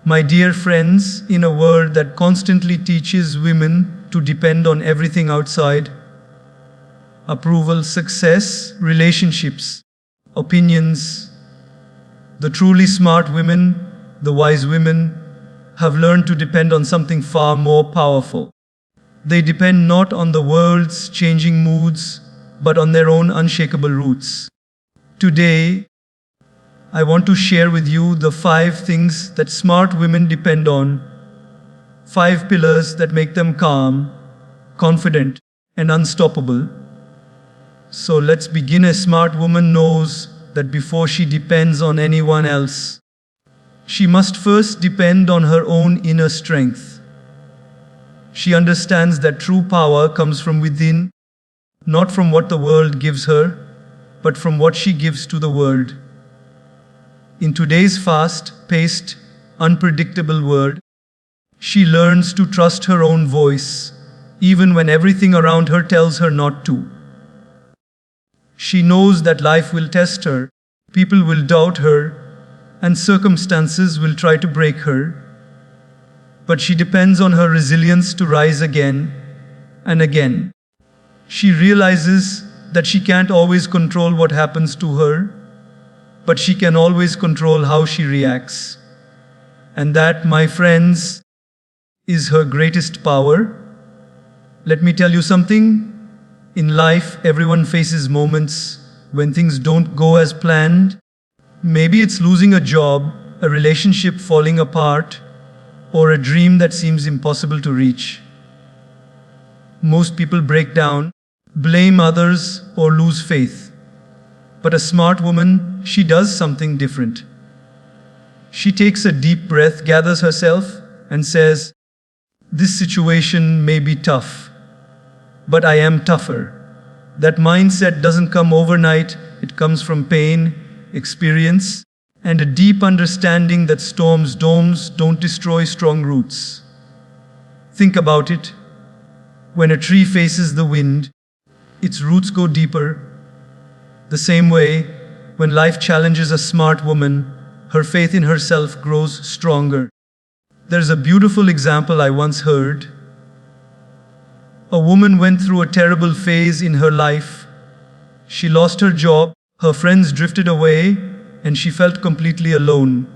My dear friends, in a world that constantly teaches women to depend on everything outside, approval, success, relationships, opinions, the truly smart women, the wise women, have learned to depend on something far more powerful. They depend not on the world's changing moods, but on their own unshakable roots. Today, I want to share with you the 5 things that smart women depend on, 5 pillars that make them calm, confident, and unstoppable. So let's begin. A smart woman knows that before she depends on anyone else, she must first depend on her own inner strength. She understands that true power comes from within, not from what the world gives her, but from what she gives to the world. In today's fast-paced, unpredictable world, she learns to trust her own voice, even when everything around her tells her not to. She knows that life will test her, people will doubt her, and circumstances will try to break her. But she depends on her resilience to rise again and again. She realizes that she can't always control what happens to her, but she can always control how she reacts. And that, my friends, is her greatest power. Let me tell you something. In life, everyone faces moments when things don't go as planned. Maybe it's losing a job, a relationship falling apart, or a dream that seems impossible to reach. Most people break down, blame others, or lose faith. But a smart woman, she does something different. She takes a deep breath, gathers herself, and says, "This situation may be tough, but I am tougher." That mindset doesn't come overnight. It comes from pain, experience, and a deep understanding that storms don't destroy strong roots. Think about it. When a tree faces the wind, its roots go deeper. The same way, when life challenges a smart woman, her faith in herself grows stronger. There's a beautiful example I once heard. A woman went through a terrible phase in her life. She lost her job, her friends drifted away, and she felt completely alone.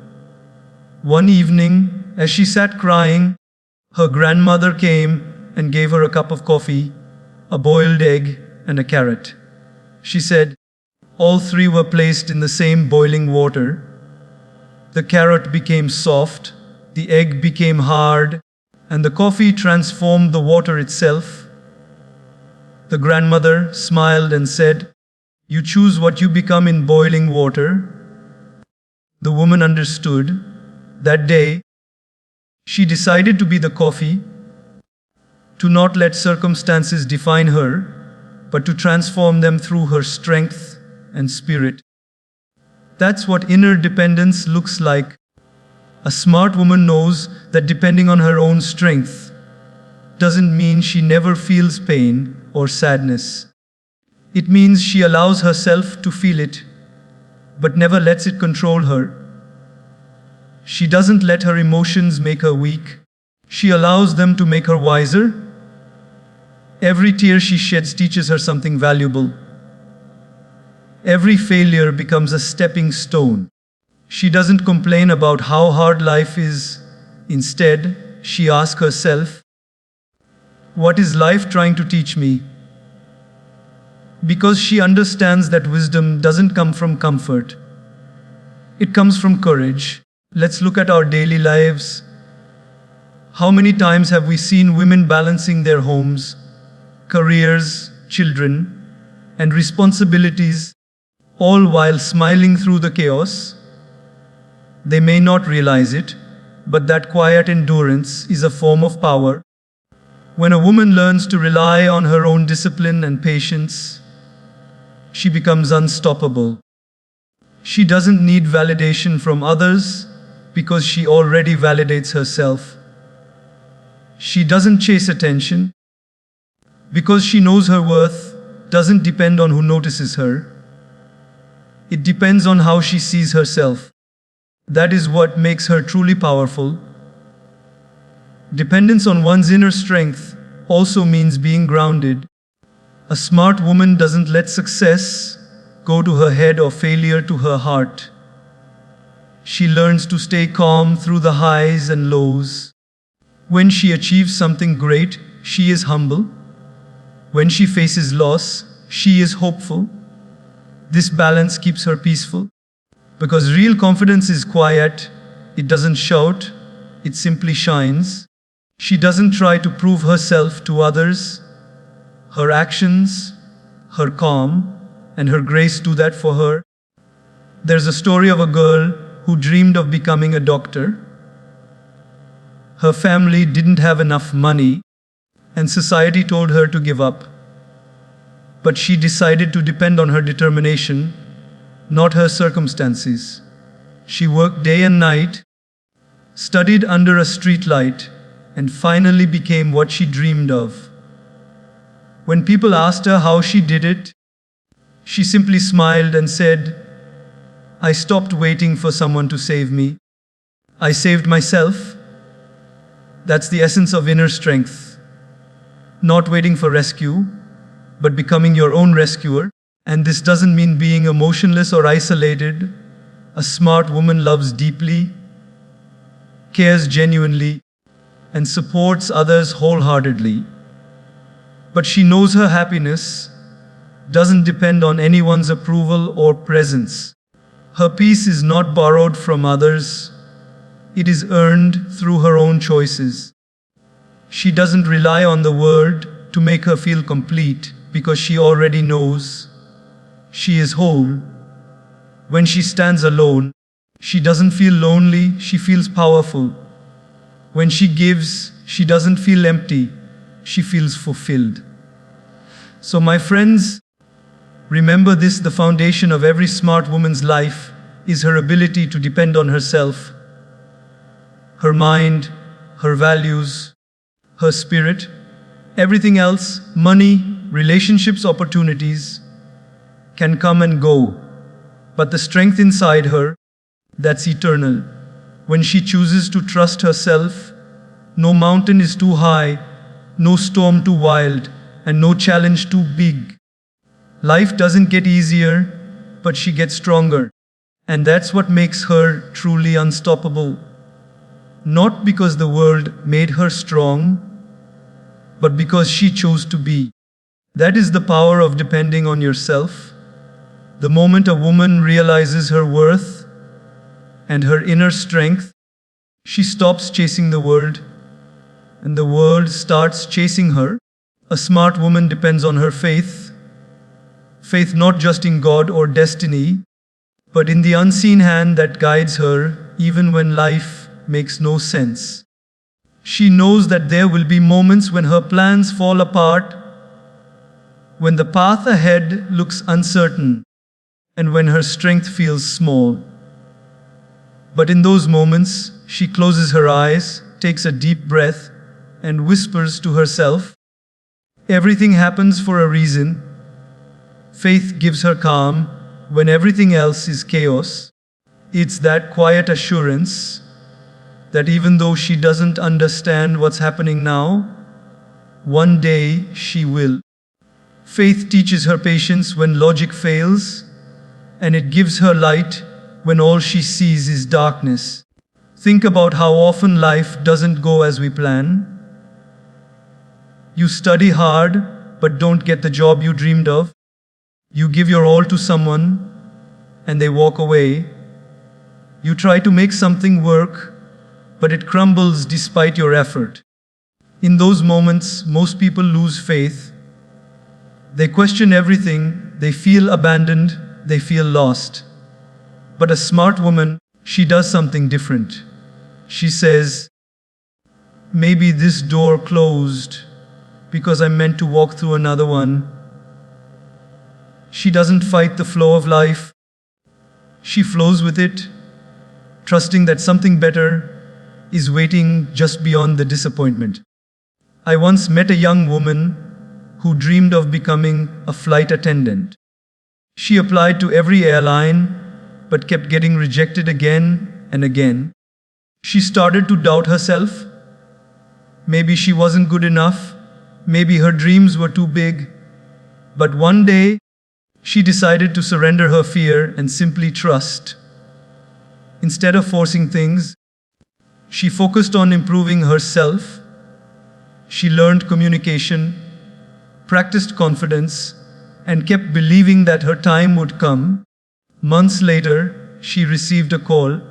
One evening, as she sat crying, her grandmother came and gave her a cup of coffee, a boiled egg, and a carrot. She said, all 3 were placed in the same boiling water. The carrot became soft, the egg became hard, and the coffee transformed the water itself. The grandmother smiled and said, "You choose what you become in boiling water." The woman understood. That day, she decided to be the coffee, to not let circumstances define her, but to transform them through her strength and spirit. That's what inner dependence looks like. A smart woman knows that depending on her own strength doesn't mean she never feels pain or sadness. It means she allows herself to feel it, but never lets it control her. She doesn't let her emotions make her weak. She allows them to make her wiser. Every tear she sheds teaches her something valuable. Every failure becomes a stepping stone. She doesn't complain about how hard life is. Instead, she asks herself, "What is life trying to teach me?" Because she understands that wisdom doesn't come from comfort. It comes from courage. Let's look at our daily lives. How many times have we seen women balancing their homes, careers, children, and responsibilities, all while smiling through the chaos? They may not realize it, but that quiet endurance is a form of power. When a woman learns to rely on her own discipline and patience, she becomes unstoppable. She doesn't need validation from others because she already validates herself. She doesn't chase attention because she knows her worth doesn't depend on who notices her. It depends on how she sees herself. That is what makes her truly powerful. Dependence on one's inner strength also means being grounded. A smart woman doesn't let success go to her head or failure to her heart. She learns to stay calm through the highs and lows. When she achieves something great, she is humble. When she faces loss, she is hopeful. This balance keeps her peaceful. Because real confidence is quiet, it doesn't shout, it simply shines. She doesn't try to prove herself to others. Her actions, her calm, and her grace do that for her. There's a story of a girl who dreamed of becoming a doctor. Her family didn't have enough money, and society told her to give up. But she decided to depend on her determination, not her circumstances. She worked day and night, studied under a street light, and finally became what she dreamed of. When people asked her how she did it, she simply smiled and said, "I stopped waiting for someone to save me. I saved myself." That's the essence of inner strength. Not waiting for rescue, but becoming your own rescuer. And this doesn't mean being emotionless or isolated. A smart woman loves deeply, cares genuinely, and supports others wholeheartedly. But she knows her happiness doesn't depend on anyone's approval or presence. Her peace is not borrowed from others, it is earned through her own choices. She doesn't rely on the world to make her feel complete because she already knows she is whole. When she stands alone, she doesn't feel lonely, she feels powerful. When she gives, she doesn't feel empty, she feels fulfilled. So, my friends, remember this: the foundation of every smart woman's life is her ability to depend on herself, her mind, her values, her spirit. Everything else, money, relationships, opportunities, can come and go. But the strength inside her, that's eternal. When she chooses to trust herself, no mountain is too high, no storm too wild, and no challenge too big. Life doesn't get easier, but she gets stronger. And that's what makes her truly unstoppable. Not because the world made her strong, but because she chose to be. That is the power of depending on yourself. The moment a woman realizes her worth and her inner strength, she stops chasing the world, and the world starts chasing her. A smart woman depends on her faith. Faith not just in God or destiny, but in the unseen hand that guides her even when life makes no sense. She knows that there will be moments when her plans fall apart, when the path ahead looks uncertain, and when her strength feels small. But in those moments, she closes her eyes, takes a deep breath, and whispers to herself, "Everything happens for a reason." Faith gives her calm when everything else is chaos. It's that quiet assurance that even though she doesn't understand what's happening now, one day she will. Faith teaches her patience when logic fails, and it gives her light when all she sees is darkness. Think about how often life doesn't go as we plan. You study hard, but don't get the job you dreamed of. You give your all to someone, and they walk away. You try to make something work, but it crumbles despite your effort. In those moments, most people lose faith. They question everything, they feel abandoned, they feel lost. But a smart woman, she does something different. She says, "Maybe this door closed because I'm meant to walk through another one." She doesn't fight the flow of life. She flows with it, trusting that something better is waiting just beyond the disappointment. I once met a young woman who dreamed of becoming a flight attendant. She applied to every airline, but kept getting rejected again and again. She started to doubt herself. Maybe she wasn't good enough. Maybe her dreams were too big. But one day, she decided to surrender her fear and simply trust. Instead of forcing things, she focused on improving herself. She learned communication, practiced confidence, and kept believing that her time would come. Months later, she received a call,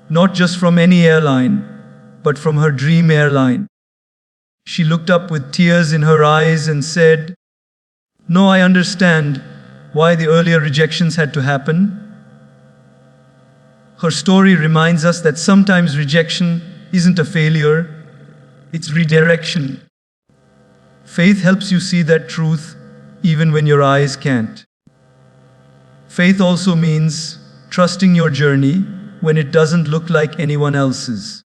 not just from any airline, but from her dream airline. She looked up with tears in her eyes and said, "No, I understand why the earlier rejections had to happen." Her story reminds us that sometimes rejection isn't a failure, it's redirection. Faith helps you see that truth even when your eyes can't. Faith also means trusting your journey when it doesn't look like anyone else's.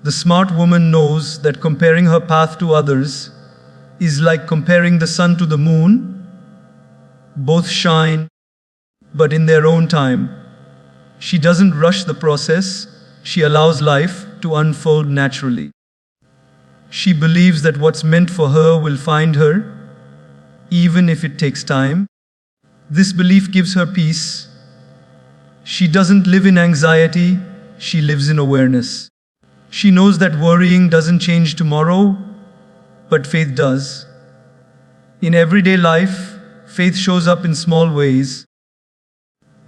The smart woman knows that comparing her path to others is like comparing the sun to the moon. Both shine, but in their own time. She doesn't rush the process, she allows life to unfold naturally. She believes that what's meant for her will find her, even if it takes time. This belief gives her peace. She doesn't live in anxiety, she lives in awareness. She knows that worrying doesn't change tomorrow, but faith does. In everyday life, faith shows up in small ways.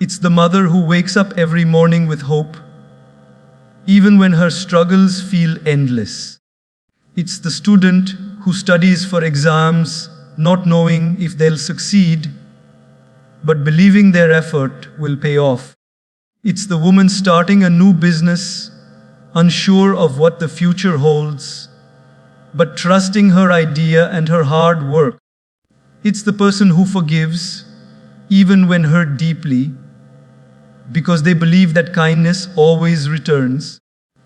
It's the mother who wakes up every morning with hope, even when her struggles feel endless. It's the student who studies for exams, not knowing if they'll succeed, but believing their effort will pay off. It's the woman starting a new business, unsure of what the future holds, but trusting her idea and her hard work. It's the person who forgives, even when hurt deeply, because they believe that kindness always returns.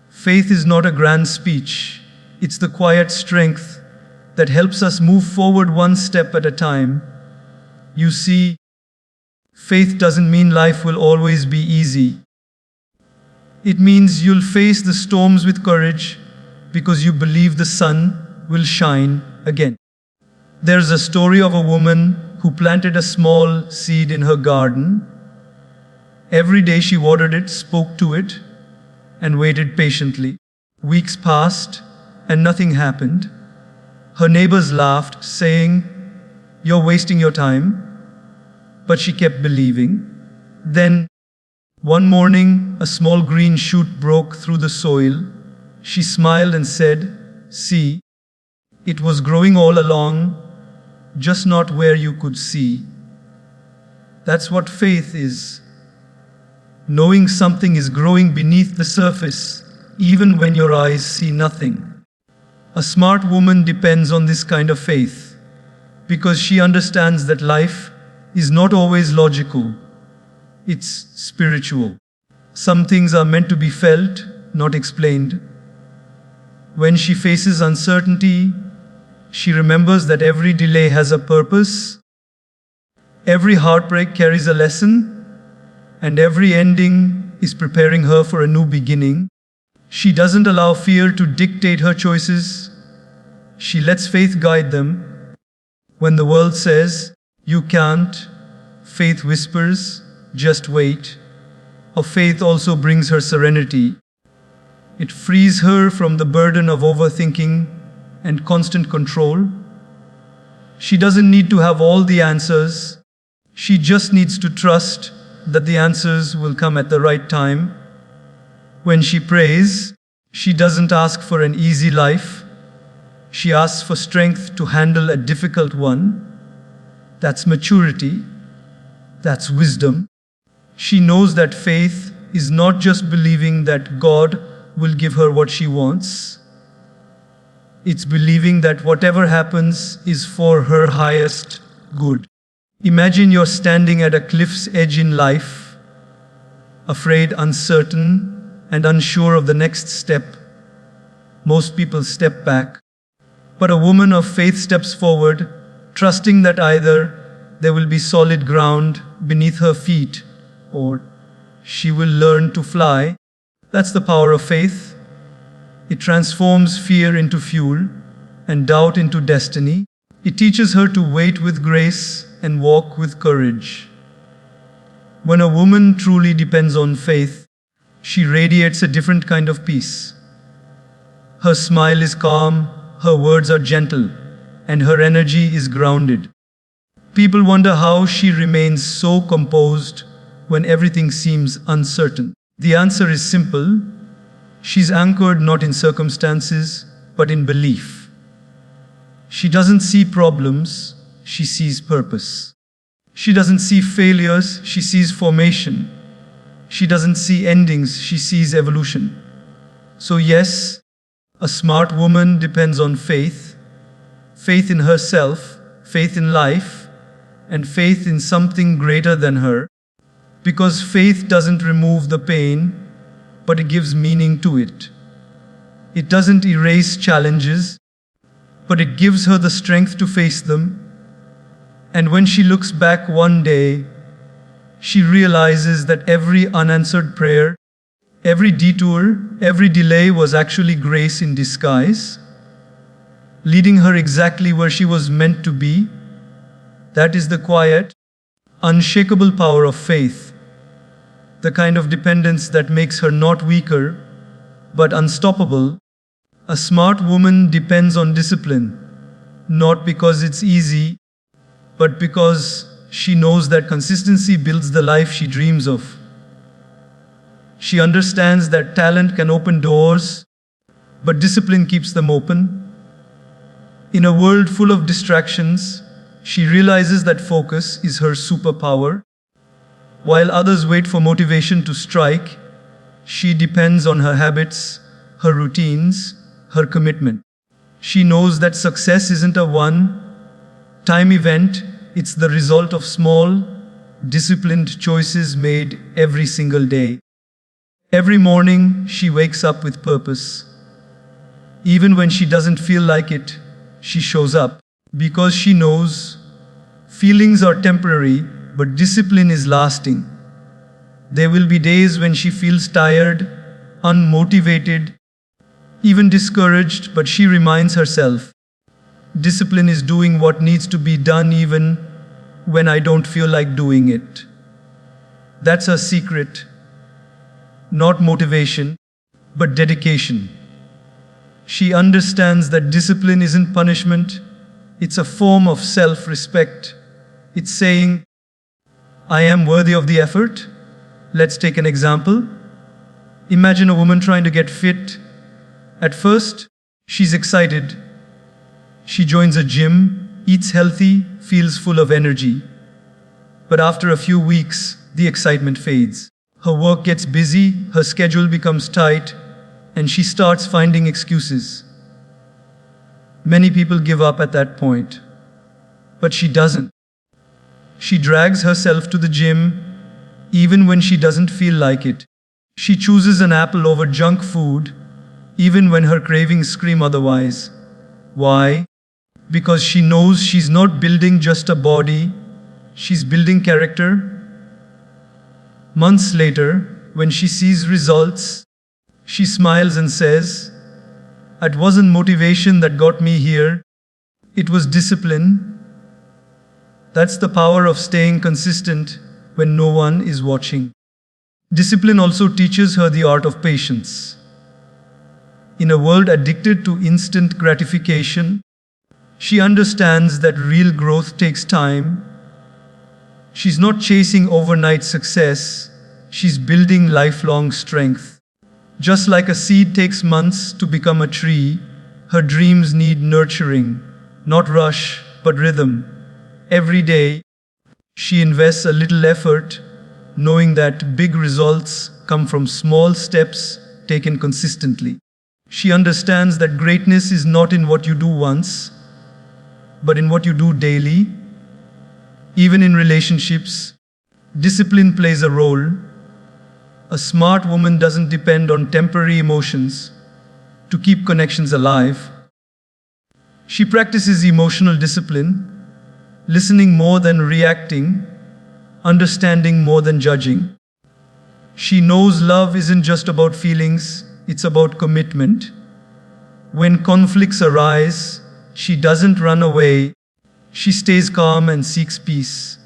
Faith is not a grand speech, it's the quiet strength that helps us move forward one step at a time. You see, faith doesn't mean life will always be easy. It means you'll face the storms with courage because you believe the sun will shine again. There's a story of a woman who planted a small seed in her garden. Every day she watered it, spoke to it, and waited patiently. Weeks passed, and nothing happened. Her neighbors laughed, saying, "You're wasting your time." But she kept believing. Then, one morning, a small green shoot broke through the soil. She smiled and said, "See, it was growing all along, just not where you could see." That's what faith is. Knowing something is growing beneath the surface, even when your eyes see nothing. A smart woman depends on this kind of faith, because she understands that life is not always logical, it's spiritual. Some things are meant to be felt, not explained. When she faces uncertainty, she remembers that every delay has a purpose, every heartbreak carries a lesson, and every ending is preparing her for a new beginning. She doesn't allow fear to dictate her choices. She lets faith guide them. When the world says, "You can't," faith whispers, "Just wait." Her faith also brings her serenity. It frees her from the burden of overthinking and constant control. She doesn't need to have all the answers. She just needs to trust that the answers will come at the right time. When she prays, she doesn't ask for an easy life. She asks for strength to handle a difficult one. That's maturity. That's wisdom. She knows that faith is not just believing that God will give her what she wants. It's believing that whatever happens is for her highest good. Imagine you're standing at a cliff's edge in life, afraid, uncertain, and unsure of the next step. Most people step back. But a woman of faith steps forward, trusting that either there will be solid ground beneath her feet, or she will learn to fly. That's the power of faith. It transforms fear into fuel and doubt into destiny. It teaches her to wait with grace and walk with courage. When a woman truly depends on faith, she radiates a different kind of peace. Her smile is calm, her words are gentle, and her energy is grounded. People wonder how she remains so composed when everything seems uncertain. The answer is simple. She's anchored not in circumstances, but in belief. She doesn't see problems, she sees purpose. She doesn't see failures, she sees formation. She doesn't see endings, she sees evolution. So yes, a smart woman depends on faith, faith in herself, faith in life, and faith in something greater than her. Because faith doesn't remove the pain, but it gives meaning to it. It doesn't erase challenges, but it gives her the strength to face them. And when she looks back one day, she realizes that every unanswered prayer, every detour, every delay was actually grace in disguise, leading her exactly where she was meant to be. That is the quiet, unshakable power of faith, the kind of dependence that makes her not weaker, but unstoppable. A smart woman depends on discipline, not because it's easy, but because she knows that consistency builds the life she dreams of. She understands that talent can open doors, but discipline keeps them open. In a world full of distractions, she realizes that focus is her superpower. While others wait for motivation to strike, she depends on her habits, her routines, her commitment. She knows that success isn't a one-time event, it's the result of small, disciplined choices made every single day. Every morning, she wakes up with purpose. Even when she doesn't feel like it, she shows up because she knows feelings are temporary, but discipline is lasting. There will be days when she feels tired, unmotivated, even discouraged, but she reminds herself, discipline is doing what needs to be done even when I don't feel like doing it. That's her secret. Not motivation, but dedication. She understands that discipline isn't punishment, it's a form of self-respect. It's saying, I am worthy of the effort. Let's take an example. Imagine a woman trying to get fit. At first, she's excited. She joins a gym, eats healthy, feels full of energy. But after a few weeks, the excitement fades. Her work gets busy, her schedule becomes tight, and she starts finding excuses. Many people give up at that point. But she doesn't. She drags herself to the gym, even when she doesn't feel like it. She chooses an apple over junk food, even when her cravings scream otherwise. Why? Because she knows she's not building just a body, she's building character. Months later, when she sees results, she smiles and says, it wasn't motivation that got me here, it was discipline. That's the power of staying consistent when no one is watching. Discipline also teaches her the art of patience. In a world addicted to instant gratification, she understands that real growth takes time. She's not chasing overnight success, she's building lifelong strength. Just like a seed takes months to become a tree, her dreams need nurturing, not rush, but rhythm. Every day, she invests a little effort, knowing that big results come from small steps taken consistently. She understands that greatness is not in what you do once, but in what you do daily. Even in relationships, discipline plays a role. A smart woman doesn't depend on temporary emotions to keep connections alive. She practices emotional discipline, listening more than reacting, understanding more than judging. She knows love isn't just about feelings, it's about commitment. When conflicts arise, she doesn't run away, she stays calm and seeks peace.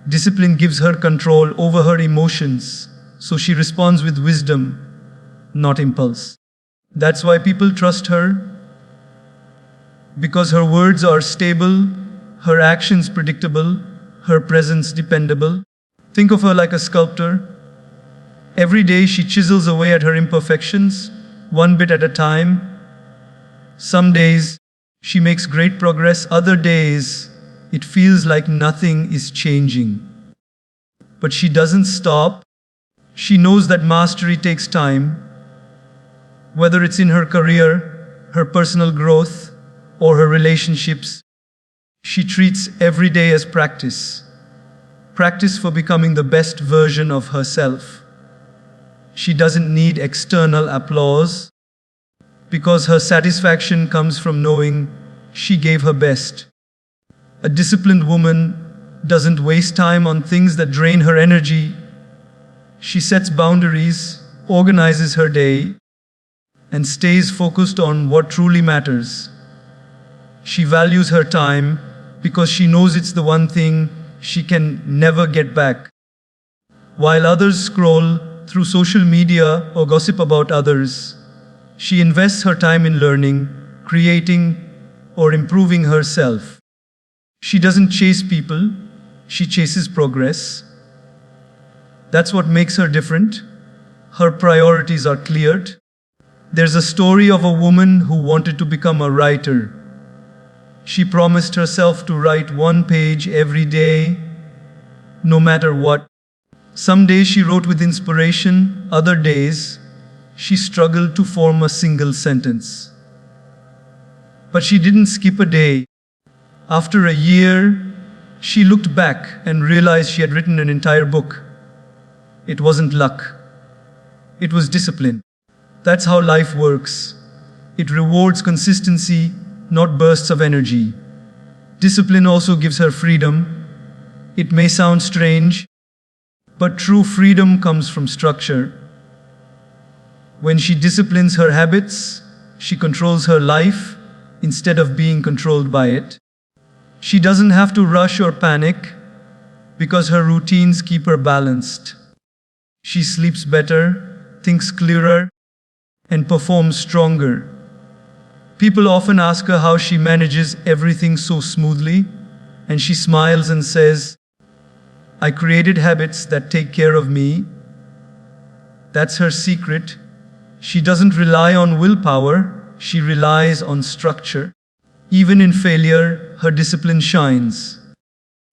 Discipline gives her control over her emotions, so she responds with wisdom, not impulse. That's why people trust her, because her words are stable, her actions predictable, her presence dependable. Think of her like a sculptor. Every day she chisels away at her imperfections, one bit at a time. Some days she makes great progress, other days it feels like nothing is changing. But she doesn't stop. She knows that mastery takes time, whether it's in her career, her personal growth, or her relationships. She treats every day as practice. Practice for becoming the best version of herself. She doesn't need external applause, because her satisfaction comes from knowing she gave her best. A disciplined woman doesn't waste time on things that drain her energy. She sets boundaries, organizes her day, and stays focused on what truly matters. She values her time because she knows it's the one thing she can never get back. While others scroll through social media or gossip about others, she invests her time in learning, creating, or improving herself. She doesn't chase people, she chases progress. That's what makes her different. Her priorities are cleared. There's a story of a woman who wanted to become a writer. She promised herself to write one page every day, no matter what. Some days she wrote with inspiration, other days she struggled to form a single sentence. But she didn't skip a day. After a year, she looked back and realized she had written an entire book. It wasn't luck. It was discipline. That's how life works. It rewards consistency, not bursts of energy. Discipline also gives her freedom. It may sound strange, but true freedom comes from structure. When she disciplines her habits, she controls her life instead of being controlled by it. She doesn't have to rush or panic because her routines keep her balanced. She sleeps better, thinks clearer, and performs stronger. People often ask her how she manages everything so smoothly, and she smiles and says, "I created habits that take care of me." That's her secret. She doesn't rely on willpower, she relies on structure. Even in failure, her discipline shines.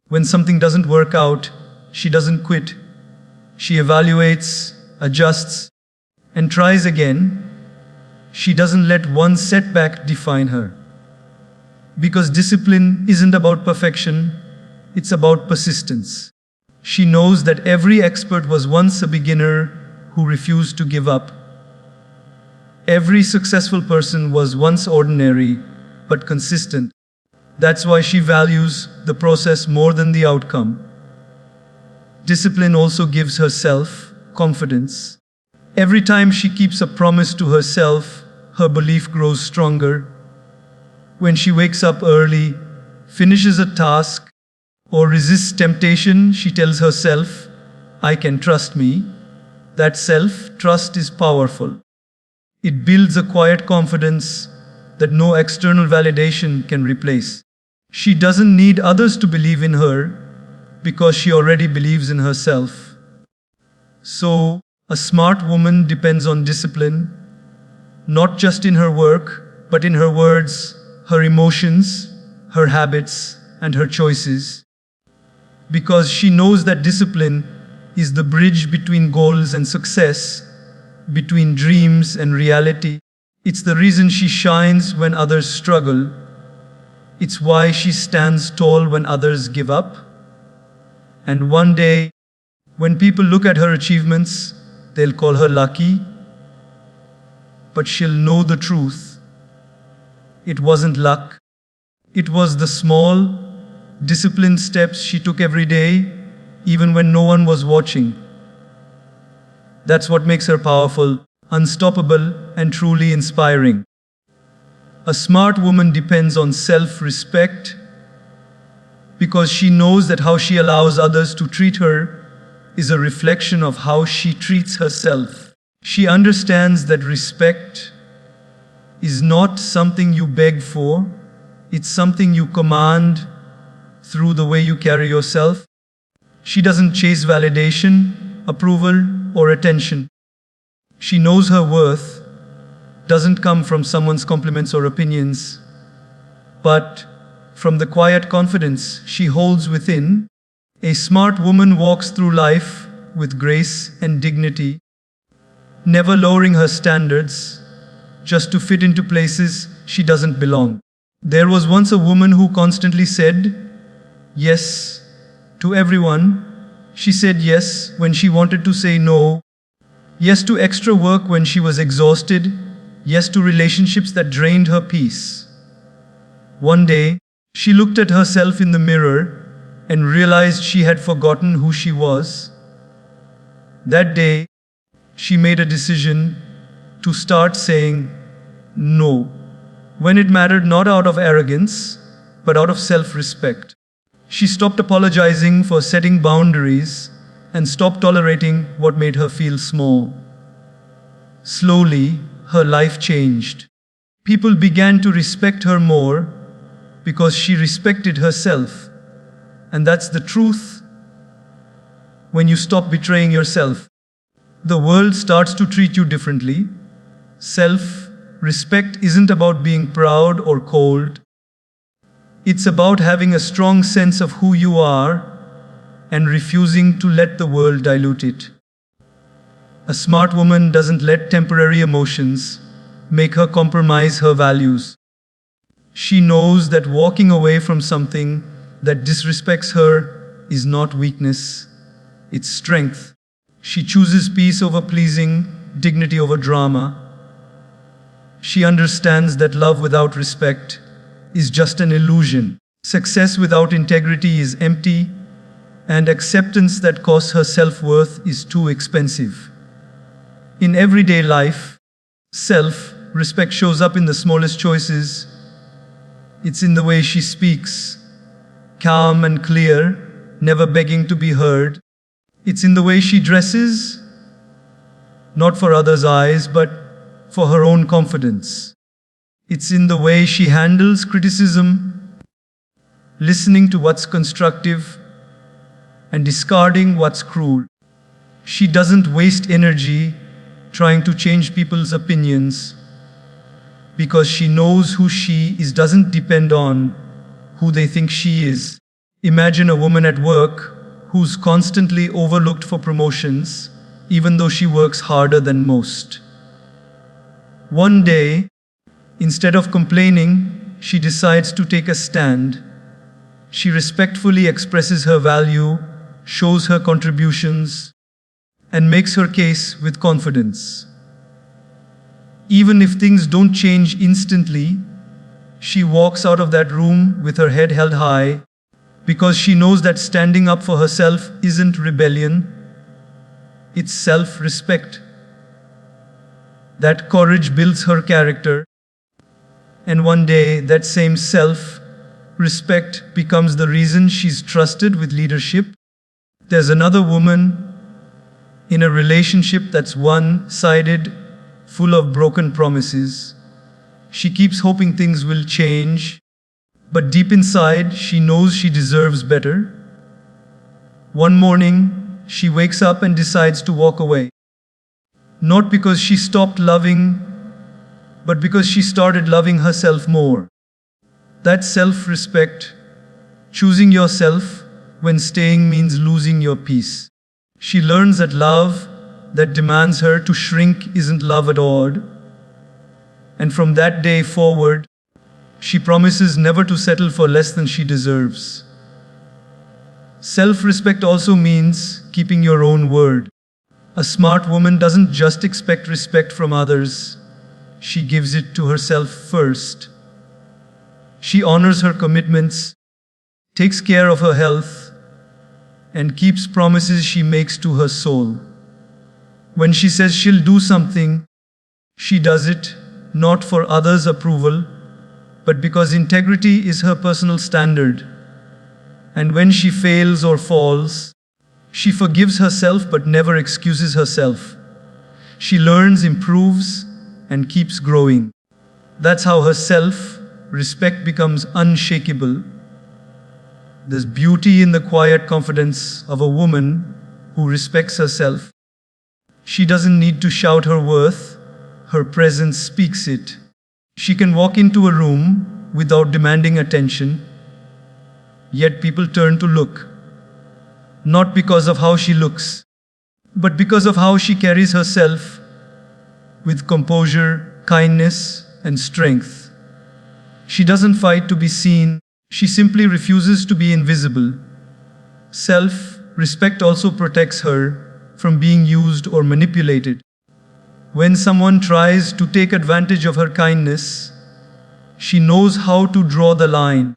When something doesn't work out, she doesn't quit. She evaluates, adjusts, and tries again. She doesn't let one setback define her. Because discipline isn't about perfection, it's about persistence. She knows that every expert was once a beginner who refused to give up. Every successful person was once ordinary, but consistent. That's why she values the process more than the outcome. Discipline also gives her self-confidence. Every time she keeps a promise to herself, her belief grows stronger. When she wakes up early, finishes a task, or resists temptation, she tells herself, "I can trust me." That self-trust is powerful. It builds a quiet confidence that no external validation can replace. She doesn't need others to believe in her because she already believes in herself. So, a smart woman depends on discipline, not just in her work, but in her words, her emotions, her habits, and her choices. Because she knows that discipline is the bridge between goals and success, between dreams and reality. It's the reason she shines when others struggle. It's why she stands tall when others give up. And one day, when people look at her achievements, they'll call her lucky. But she'll know the truth. It wasn't luck. It was the small, disciplined steps she took every day, even when no one was watching. That's what makes her powerful, unstoppable, and truly inspiring. A smart woman depends on self-respect because she knows that how she allows others to treat her is a reflection of how she treats herself. She understands that respect is not something you beg for, it's something you command through the way you carry yourself. She doesn't chase validation, approval, or attention. She knows her worth doesn't come from someone's compliments or opinions, but from the quiet confidence she holds within. A smart woman walks through life with grace and dignity, never lowering her standards just to fit into places she doesn't belong. There was once a woman who constantly said yes to everyone. She said yes when she wanted to say no, yes to extra work when she was exhausted, yes to relationships that drained her peace. One day, she looked at herself in the mirror and realized she had forgotten who she was. That day, she made a decision to start saying no when it mattered, not out of arrogance, but out of self-respect. She stopped apologizing for setting boundaries and stopped tolerating what made her feel small. Slowly, her life changed. People began to respect her more because she respected herself. And that's the truth. When you stop betraying yourself, the world starts to treat you differently. Self-respect isn't about being proud or cold. It's about having a strong sense of who you are and refusing to let the world dilute it. A smart woman doesn't let temporary emotions make her compromise her values. She knows that walking away from something that disrespects her is not weakness, it's strength. She chooses peace over pleasing, dignity over drama. She understands that love without respect is just an illusion. Success without integrity is empty, and acceptance that costs her self-worth is too expensive. In everyday life, self-respect shows up in the smallest choices. It's in the way she speaks, calm and clear, never begging to be heard. It's in the way she dresses, not for others' eyes, but for her own confidence. It's in the way she handles criticism, listening to what's constructive and discarding what's cruel. She doesn't waste energy trying to change people's opinions because she knows who she is doesn't depend on who they think she is. Imagine a woman at work who's constantly overlooked for promotions, even though she works harder than most. One day, instead of complaining, she decides to take a stand. She respectfully expresses her value, shows her contributions, and makes her case with confidence. Even if things don't change instantly, she walks out of that room with her head held high because she knows that standing up for herself isn't rebellion, it's self-respect. That courage builds her character, and one day that same self-respect becomes the reason she's trusted with leadership. There's another woman in a relationship that's one-sided, full of broken promises. She keeps hoping things will change, but deep inside, she knows she deserves better. One morning, she wakes up and decides to walk away. Not because she stopped loving, but because she started loving herself more. That's self-respect, choosing yourself when staying means losing your peace. She learns that love that demands her to shrink isn't love at all. And from that day forward, she promises never to settle for less than she deserves. Self-respect also means keeping your own word. A smart woman doesn't just expect respect from others, she gives it to herself first. She honors her commitments, takes care of her health, and keeps promises she makes to her soul. When she says she'll do something, she does it not for others' approval, but because integrity is her personal standard. And when she fails or falls, she forgives herself but never excuses herself. She learns, improves, and keeps growing. That's how her self-respect becomes unshakable. There's beauty in the quiet confidence of a woman who respects herself. She doesn't need to shout her worth, her presence speaks it. She can walk into a room without demanding attention, yet people turn to look. Not because of how she looks, but because of how she carries herself with composure, kindness, and strength. She doesn't fight to be seen, she simply refuses to be invisible. Self-respect also protects her from being used or manipulated. When someone tries to take advantage of her kindness, she knows how to draw the line.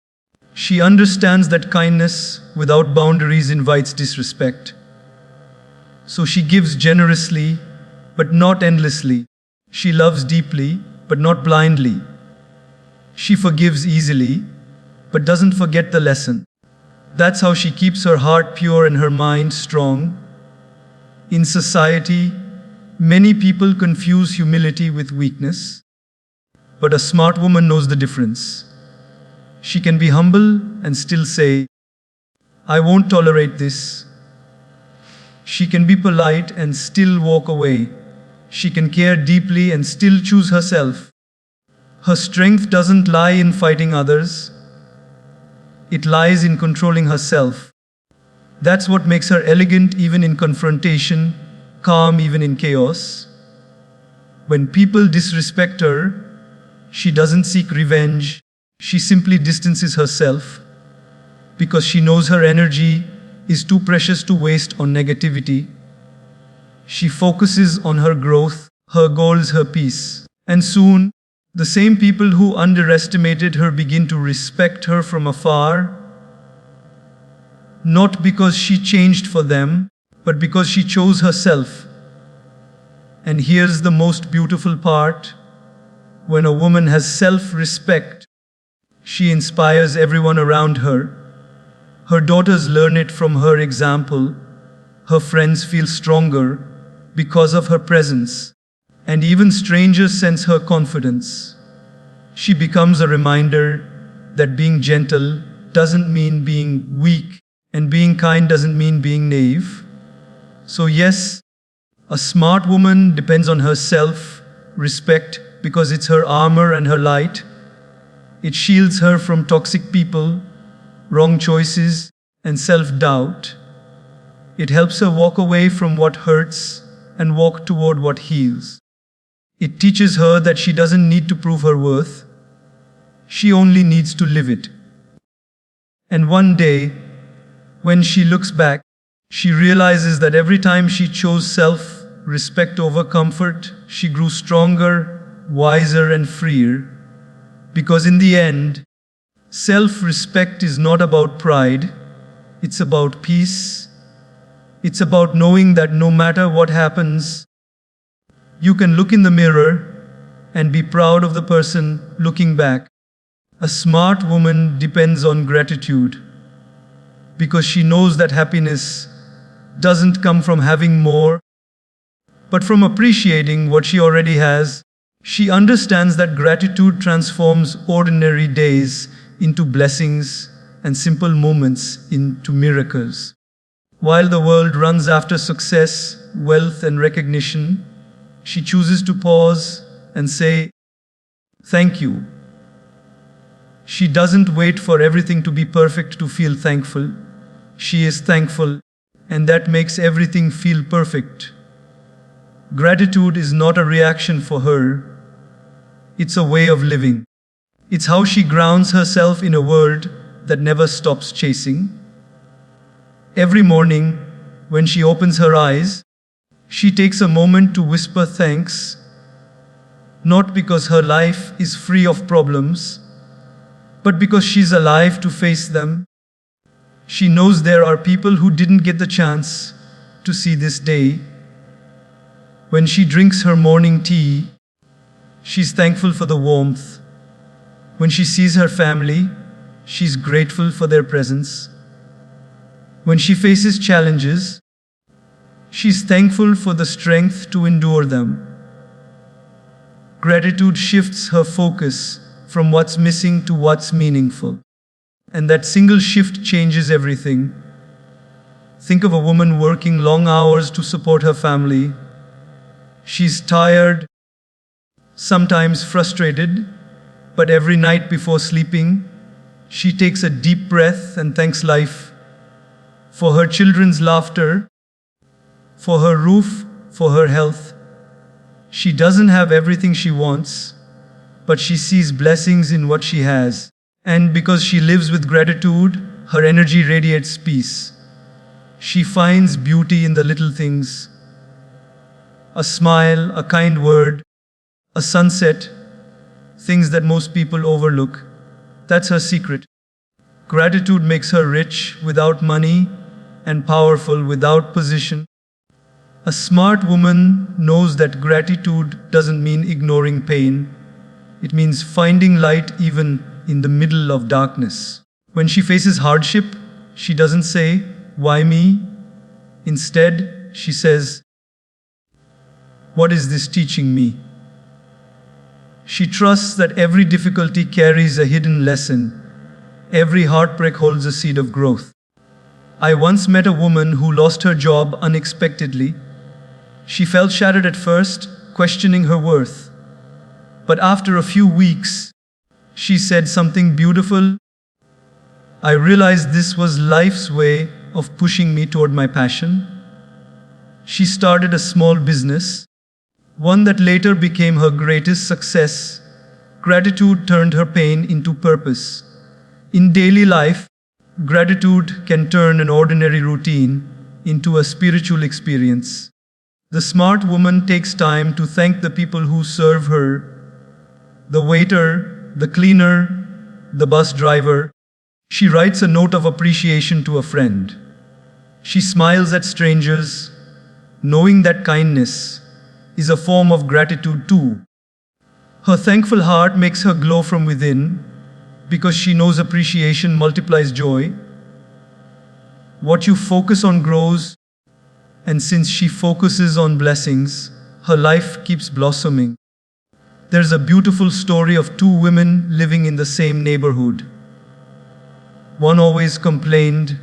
She understands that kindness without boundaries invites disrespect. So she gives generously, but not endlessly. She loves deeply, but not blindly. She forgives easily, but doesn't forget the lesson. That's how she keeps her heart pure and her mind strong. In society, many people confuse humility with weakness, but a smart woman knows the difference. She can be humble and still say, "I won't tolerate this." She can be polite and still walk away. She can care deeply and still choose herself. Her strength doesn't lie in fighting others. It lies in controlling herself. That's what makes her elegant even in confrontation, calm even in chaos. When people disrespect her, she doesn't seek revenge. She simply distances herself because she knows her energy is too precious to waste on negativity. She focuses on her growth, her goals, her peace. And soon, the same people who underestimated her begin to respect her from afar, not because she changed for them, but because she chose herself. And here's the most beautiful part. When a woman has self-respect, she inspires everyone around her. Her daughters learn it from her example. Her friends feel stronger because of her presence. And even strangers sense her confidence. She becomes a reminder that being gentle doesn't mean being weak, and being kind doesn't mean being naive. So yes, a smart woman depends on her self-respect because it's her armor and her light. It shields her from toxic people, wrong choices, and self-doubt. It helps her walk away from what hurts and walk toward what heals. It teaches her that she doesn't need to prove her worth. She only needs to live it. And one day, when she looks back, she realizes that every time she chose self-respect over comfort, she grew stronger, wiser, and freer. Because in the end, self-respect is not about pride, it's about peace. It's about knowing that no matter what happens, you can look in the mirror and be proud of the person looking back. A smart woman depends on gratitude because she knows that happiness doesn't come from having more, but from appreciating what she already has. She understands that gratitude transforms ordinary days into blessings and simple moments into miracles. While the world runs after success, wealth, and recognition, she chooses to pause and say, "Thank you." She doesn't wait for everything to be perfect to feel thankful. She is thankful, and that makes everything feel perfect. Gratitude is not a reaction for her, it's a way of living. It's how she grounds herself in a world that never stops chasing. Every morning, when she opens her eyes, she takes a moment to whisper thanks, not because her life is free of problems, but because she's alive to face them. She knows there are people who didn't get the chance to see this day. When she drinks her morning tea, she's thankful for the warmth. When she sees her family, she's grateful for their presence. When she faces challenges, she's thankful for the strength to endure them. Gratitude shifts her focus from what's missing to what's meaningful. And that single shift changes everything. Think of a woman working long hours to support her family. She's tired, sometimes frustrated, but every night before sleeping, she takes a deep breath and thanks life for her children's laughter, for her roof, for her health. She doesn't have everything she wants, but she sees blessings in what she has. And because she lives with gratitude, her energy radiates peace. She finds beauty in the little things. A smile, a kind word, a sunset, things that most people overlook. That's her secret. Gratitude makes her rich without money and powerful without position. A smart woman knows that gratitude doesn't mean ignoring pain. It means finding light even in the middle of darkness. When she faces hardship, she doesn't say, "Why me?" Instead, she says, "What is this teaching me?" She trusts that every difficulty carries a hidden lesson. Every heartbreak holds a seed of growth. I once met a woman who lost her job unexpectedly. She felt shattered at first, questioning her worth. But after a few weeks, she said something beautiful. "I realized this was life's way of pushing me toward my passion." She started a small business, one that later became her greatest success. Gratitude turned her pain into purpose. In daily life, gratitude can turn an ordinary routine into a spiritual experience. The smart woman takes time to thank the people who serve her: the waiter, the cleaner, the bus driver. She writes a note of appreciation to a friend. She smiles at strangers, knowing that kindness is a form of gratitude too. Her thankful heart makes her glow from within, because she knows appreciation multiplies joy. What you focus on grows, and since she focuses on blessings, her life keeps blossoming. There's a beautiful story of two women living in the same neighborhood. One always complained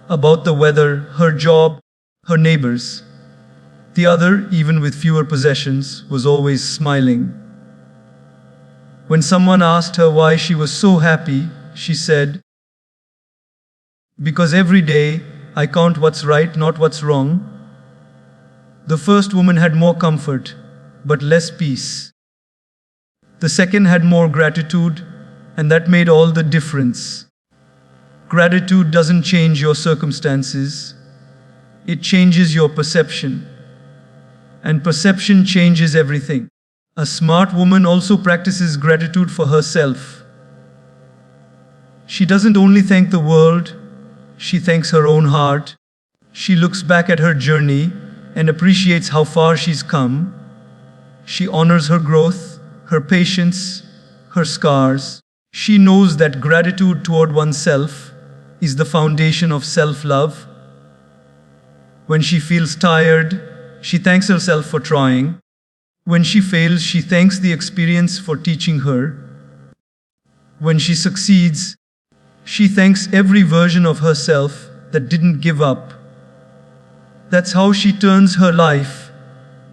about the weather, her job, her neighbors. The other, even with fewer possessions, was always smiling. When someone asked her why she was so happy, she said, "Because every day I count what's right, not what's wrong." The first woman had more comfort, but less peace. The second had more gratitude, and that made all the difference. Gratitude doesn't change your circumstances, it changes your perception. And perception changes everything. A smart woman also practices gratitude for herself. She doesn't only thank the world, she thanks her own heart. She looks back at her journey and appreciates how far she's come. She honors her growth, her patience, her scars. She knows that gratitude toward oneself is the foundation of self-love. When she feels tired, she thanks herself for trying. When she fails, she thanks the experience for teaching her. When she succeeds, she thanks every version of herself that didn't give up. That's how she turns her life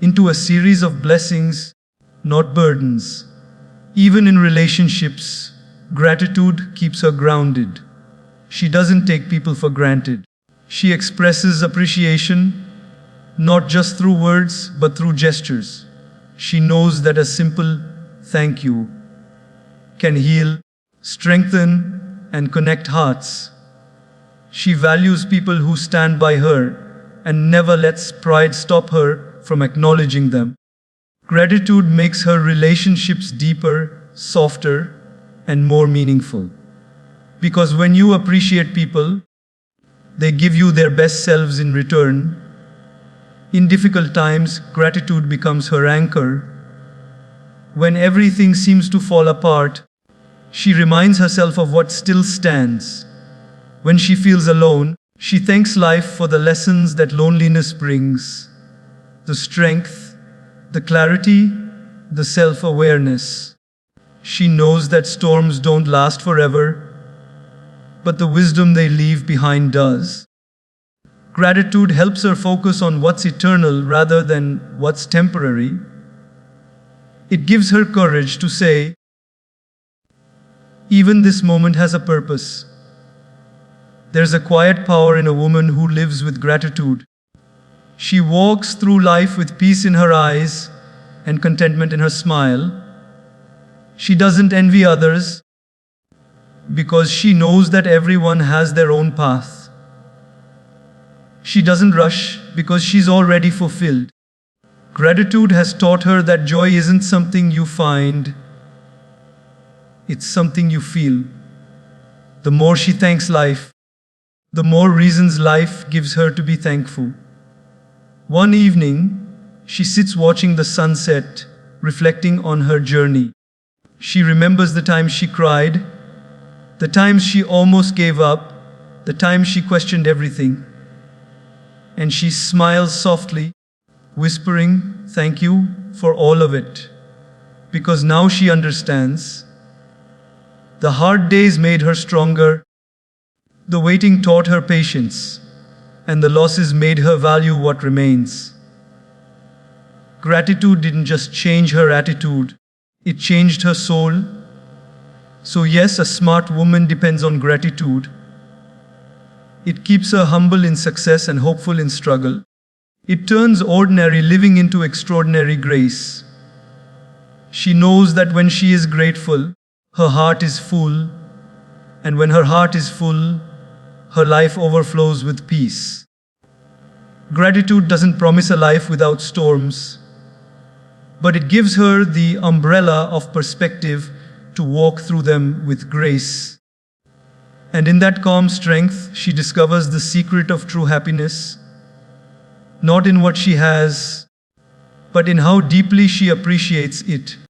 into a series of blessings, not burdens. Even in relationships, gratitude keeps her grounded. She doesn't take people for granted. She expresses appreciation, not just through words, but through gestures. She knows that a simple "thank you" can heal, strengthen, and connect hearts. She values people who stand by her and never lets pride stop her from acknowledging them. Gratitude makes her relationships deeper, softer, and more meaningful. Because when you appreciate people, they give you their best selves in return. In difficult times, gratitude becomes her anchor. When everything seems to fall apart, she reminds herself of what still stands. When she feels alone, she thanks life for the lessons that loneliness brings: the strength, the clarity, the self-awareness. She knows that storms don't last forever, but the wisdom they leave behind does. Gratitude helps her focus on what's eternal rather than what's temporary. It gives her courage to say, even this moment has a purpose. There's a quiet power in a woman who lives with gratitude. She walks through life with peace in her eyes and contentment in her smile. She doesn't envy others because she knows that everyone has their own path. She doesn't rush because she's already fulfilled. Gratitude has taught her that joy isn't something you find, it's something you feel. The more she thanks life, the more reasons life gives her to be thankful. One evening, she sits watching the sunset, reflecting on her journey. She remembers the times she cried, the times she almost gave up, the times she questioned everything. And she smiles softly, whispering, "Thank you for all of it." Because now she understands. The hard days made her stronger, the waiting taught her patience, and the losses made her value what remains. Gratitude didn't just change her attitude, it changed her soul. So yes, a smart woman depends on gratitude. It keeps her humble in success and hopeful in struggle. It turns ordinary living into extraordinary grace. She knows that when she is grateful, her heart is full, and when her heart is full, her life overflows with peace. Gratitude doesn't promise a life without storms, but it gives her the umbrella of perspective to walk through them with grace. And in that calm strength, she discovers the secret of true happiness, not in what she has, but in how deeply she appreciates it.